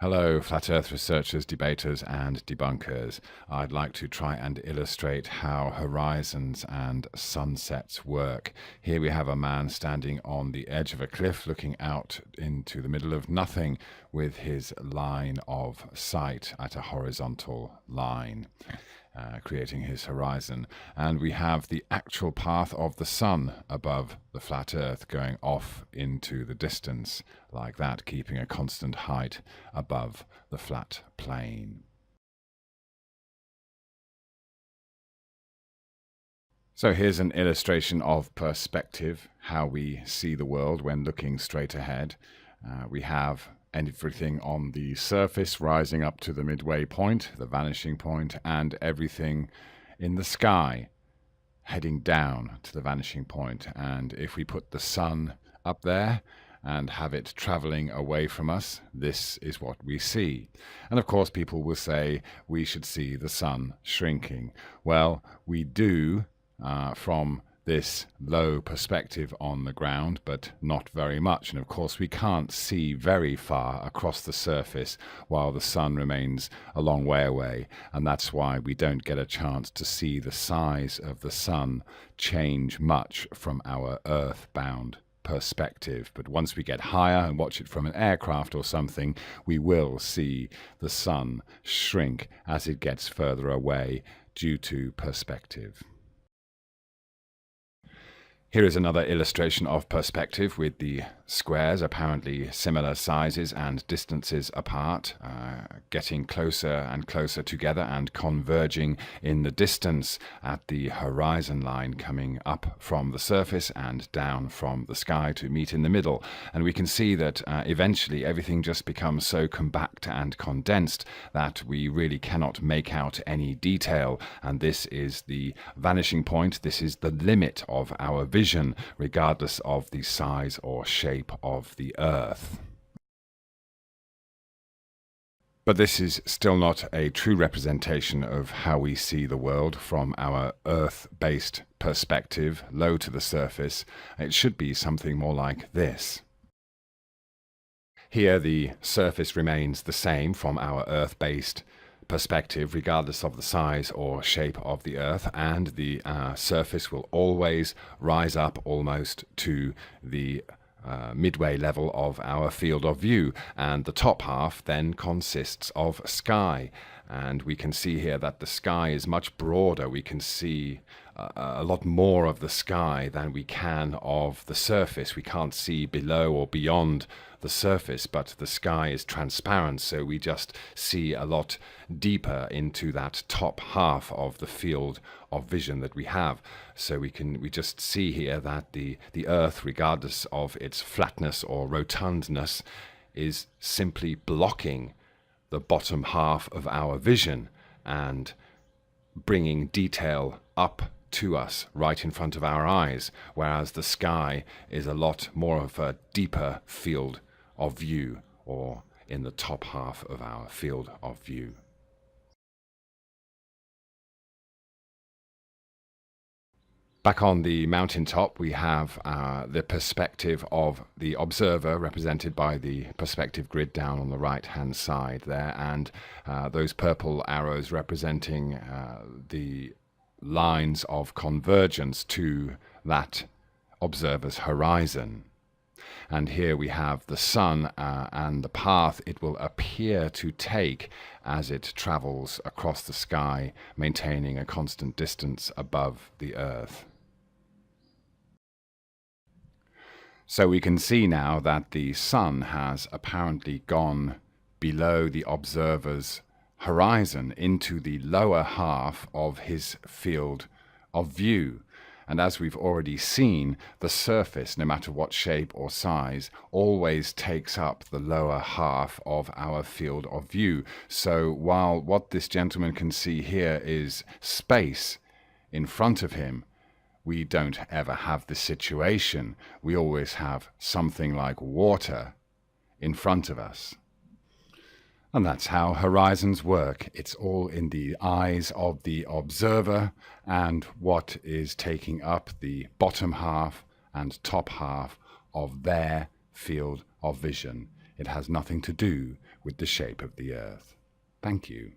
Hello, Flat Earth researchers, debaters, and debunkers. I'd like to try and illustrate how horizons and sunsets work. Here we have a man standing on the edge of a cliff looking out into the middle of nothing with his line of sight at a horizontal line. Creating his horizon. And we have the actual path of the sun above the flat earth going off into the distance like that, keeping a constant height above the flat plane. So here's an illustration of perspective, how we see the world when looking straight ahead. We have everything on the surface rising up to the midway point, the vanishing point, and everything in the sky heading down to the vanishing point. And if we put the sun up there and have it traveling away from us, this is what we see. And of course, people will say we should see the sun shrinking. Well, we do from this low perspective on the ground, but not very much. And of course, we can't see very far across the surface while the sun remains a long way away. And that's why we don't get a chance to see the size of the sun change much from our earthbound perspective. But once we get higher and watch it from an aircraft or something, we will see the sun shrink as it gets further away due to perspective. Here is another illustration of perspective with the squares apparently similar sizes and distances apart, getting closer and closer together and converging in the distance at the horizon line, coming up from the surface and down from the sky to meet in the middle. And we can see that eventually everything just becomes so compact and condensed that we really cannot make out any detail. And this is the vanishing point. This is the limit of our vision, regardless of the size or shape of the Earth. But this is still not a true representation of how we see the world from our Earth-based perspective, low to the surface. It should be something more like this. Here the surface remains the same from our Earth-based perspective, regardless of the size or shape of the Earth, and the surface will always rise up almost to the midway level of our field of view, and the top half then consists of sky. And we can see here that the sky is much broader. We can see a lot more of the sky than we can of the surface. We can't see below or beyond the surface, but the sky is transparent, so we just see a lot deeper into that top half of the field of vision that we have. So we just see here that the Earth, regardless of its flatness or rotundness, is simply blocking the bottom half of our vision and bringing detail up to us right in front of our eyes, whereas the sky is a lot more of a deeper field of view, or in the top half of our field of view. Back on the mountaintop, we have the perspective of the observer, represented by the perspective grid down on the right-hand side there, and those purple arrows representing the lines of convergence to that observer's horizon. And here we have the sun and the path it will appear to take as it travels across the sky, maintaining a constant distance above the Earth. So we can see now that the sun has apparently gone below the observer's horizon into the lower half of his field of view. And as we've already seen, the surface, no matter what shape or size, always takes up the lower half of our field of view. So while what this gentleman can see here is space in front of him, we don't ever have this situation. We always have something like water in front of us. And that's how horizons work. It's all in the eyes of the observer and what is taking up the bottom half and top half of their field of vision. It has nothing to do with the shape of the Earth. Thank you.